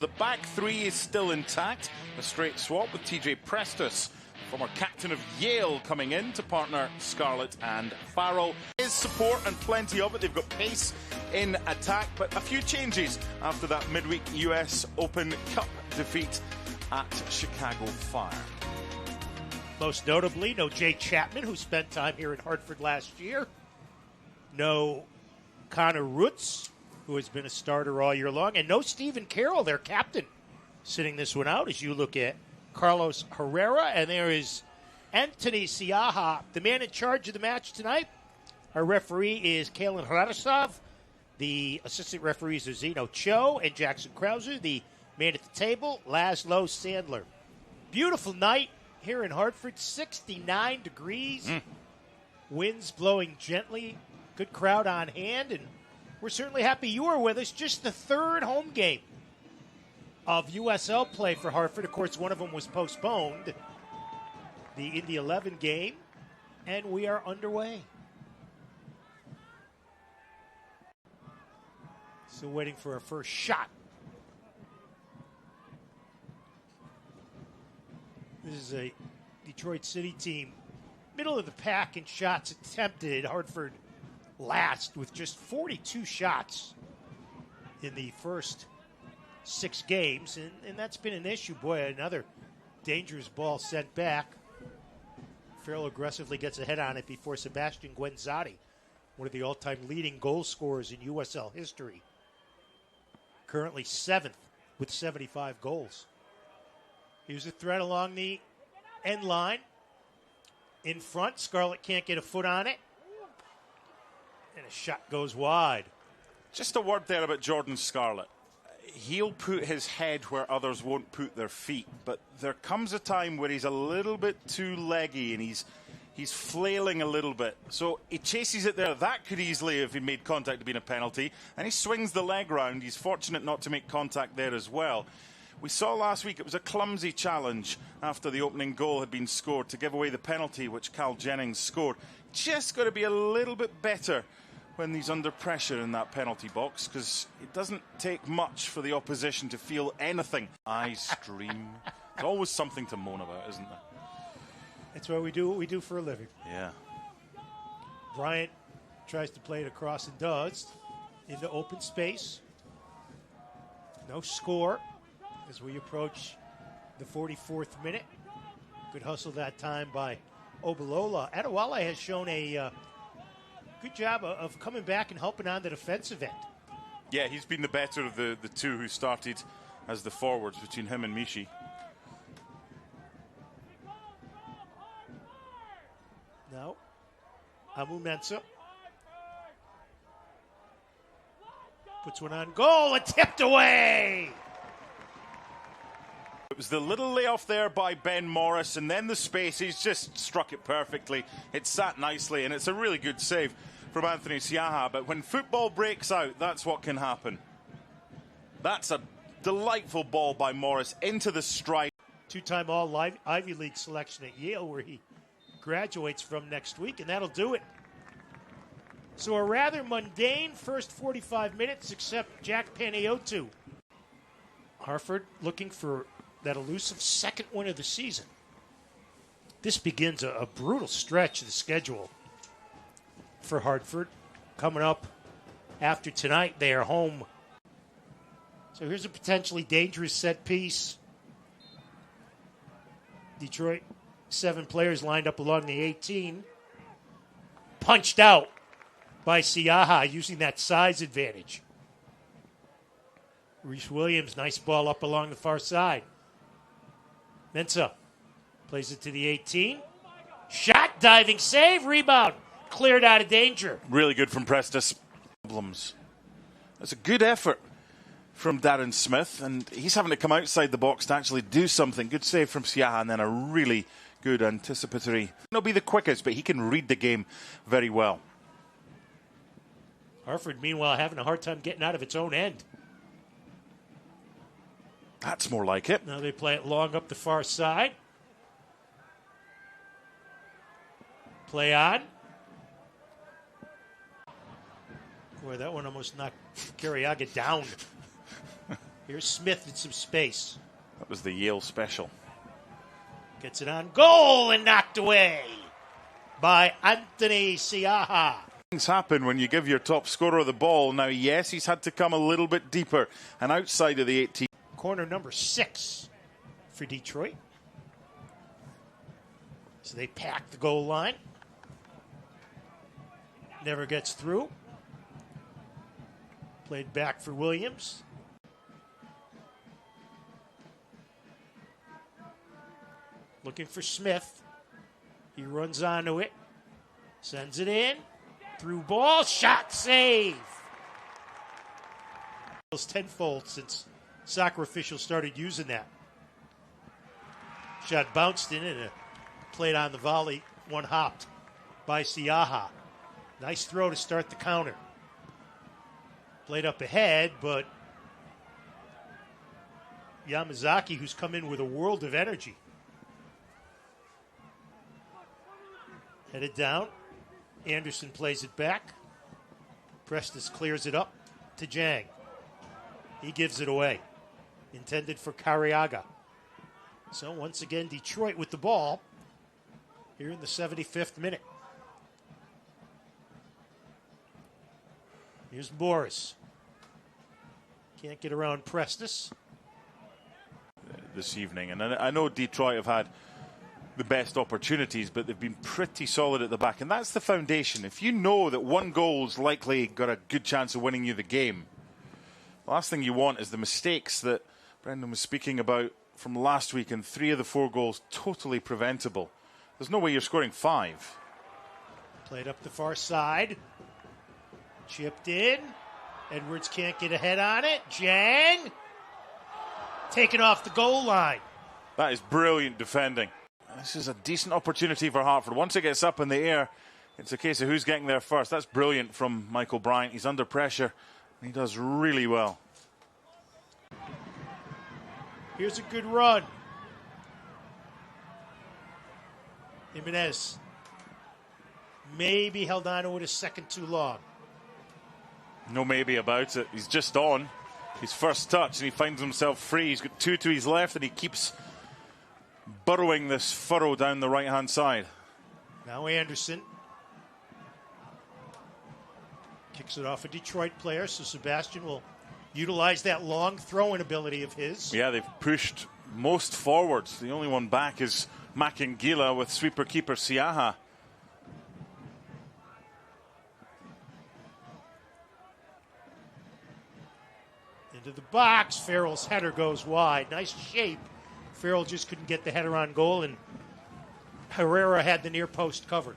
The back three is still intact. A straight swap with TJ Prestus, former captain of Yale, coming in to partner Scarlett and Farrell. His support and plenty of it. They've got pace in attack, but a few changes after that midweek US Open Cup defeat at Chicago Fire. Most notably, no Jay Chapman, who spent time here in Hartford last year. No Connor Roots, who has been a starter all year long. And no Stephen Carroll, their captain, sitting this one out as you look at Carlos Herrera. And there is Anthony Siaha, the man in charge of the match tonight. Our referee is Kalen Radosov. The assistant referees are Zeno Cho and Jackson Krauser. The man at the table, Laszlo Sandler. Beautiful night here in Hartford, 69 degrees. Winds blowing gently. Good crowd on hand, and we're certainly happy you are with us. Just the third home game of USL play for Hartford. Of course, one of them was postponed, the Indy 11 game, and we are underway. Still waiting for our first shot. This is a Detroit City team, middle of the pack in shots attempted. Hartford last with just 42 shots in the first 6 games, and that's been an issue. Boy, another dangerous ball sent back. Farrell aggressively gets ahead on it before Sebastian Guenzati, one of the all-time leading goal scorers in USL history. Currently 7th with 75 goals. Here's a threat along the end line. In front, Scarlett can't get a foot on it. And a shot goes wide. Just a word there about Jordan Scarlett. He'll put his head where others won't put their feet, but there comes a time where he's a little bit too leggy and he's flailing a little bit. So he chases it there. That could easily, if he made contact, have been a penalty. And he swings the leg round. He's fortunate not to make contact there as well. We saw last week it was a clumsy challenge after the opening goal had been scored to give away the penalty which Cal Jennings scored. Just got to be a little bit better when he's under pressure in that penalty box, because it doesn't take much for the opposition to feel anything. I stream. There's always something to moan about, isn't there? That's why we do what we do for a living. Yeah. Bryant tries to play it across and does. Into open space. No score as we approach the 44th minute. Good hustle that time by Obalola. Adewale has shown a good job of coming back and helping on the defensive end. Yeah, he's been the better of the two who started as the forwards between him and Mishi. Now, Amu Mensah puts one on goal and tipped away. It was the little layoff there by Ben Morris, and then the space. He's just struck it perfectly. It sat nicely, and it's a really good save from Anthony Siaha. But when football breaks out, that's what can happen. That's a delightful ball by Morris into the strike. Two-time All-Ivy League selection at Yale, where he graduates from next week, and that'll do it. So a rather mundane first 45 minutes, except Jack Panayiotou. Hartford looking for that elusive second win of the season. This begins a brutal stretch of the schedule for Hartford. Coming up after tonight, they are home. So here's a potentially dangerous set piece. Detroit, 7 players lined up along the 18. Punched out by Siaha using that size advantage. Reese Williams, nice ball up along the far side. Mensah plays it to the 18. Shot, diving save, rebound. Cleared out of danger. Really good from Prestus. Problems. That's a good effort from Darren Smith, and he's having to come outside the box to actually do something. Good save from Siaha, and then a really good anticipatory. He'll be the quickest, but he can read the game very well. Hartford, meanwhile, having a hard time getting out of its own end. That's more like it. Now they play it long up the far side. Play on. Boy, that one almost knocked Carriaga down. Here's Smith in some space. That was the Yale special. Gets it on goal and knocked away by Anthony Siaha. Things happen when you give your top scorer the ball. Now, yes, he's had to come a little bit deeper and outside of the 18. Corner number 6 for Detroit. So they pack the goal line. Never gets through. Played back for Williams. Looking for Smith. He runs onto it. Sends it in. Through ball. Shot save. It's tenfold since soccer officials started using that. Shot bounced in and played on the volley. One hopped by Siaha. Nice throw to start the counter. Played up ahead, but Yamazaki, who's come in with a world of energy. Headed down. Anderson plays it back. Prestes clears it up to Jang. He gives it away. Intended for Cariaga. So once again, Detroit with the ball here in the 75th minute. Here's Morris. Can't get around Prestes. This evening. And I know Detroit have had the best opportunities, but they've been pretty solid at the back. And that's the foundation. If you know that one goal's likely got a good chance of winning you the game, the last thing you want is the mistakes that Brendan was speaking about from last week, and 3 of the 4 goals totally preventable. There's no way you're scoring 5. Played up the far side. Chipped in. Edwards can't get ahead on it. Jang. Taken off the goal line. That is brilliant defending. This is a decent opportunity for Hartford. Once it gets up in the air, it's a case of who's getting there first. That's brilliant from Michael Bryant. He's under pressure, and he does really well. Here's a good run. Jimenez maybe held on to it a second too long. No maybe about it. He's just on his first touch, and he finds himself free. He's got 2 to his left, and he keeps burrowing this furrow down the right-hand side. Now Anderson kicks it off a Detroit player, so Sebastian will utilize that long throwing ability of his. Yeah, they've pushed most forwards. The only one back is Makingila with sweeper-keeper Siaha. Into the box. Farrell's header goes wide. Nice shape. Farrell just couldn't get the header on goal, and Herrera had the near post covered.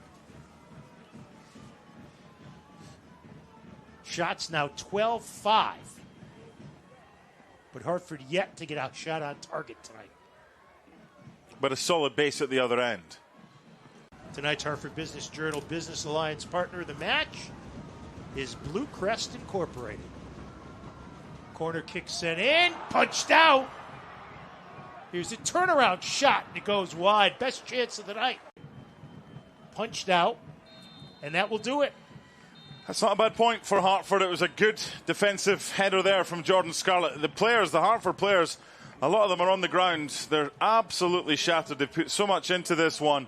Shots now 12-5. But Hartford yet to get outshot on target tonight. But a solid base at the other end. Tonight's Hartford Business Journal Business Alliance partner of the match is Blue Crest Incorporated. Corner kick sent in, punched out. Here's a turnaround shot, and it goes wide. Best chance of the night. Punched out, and that will do it. That's not a bad point for Hartford. It was a good defensive header there from Jordan Scarlett. The players, the Hartford players, a lot of them are on the ground. They're absolutely shattered. They've put so much into this one.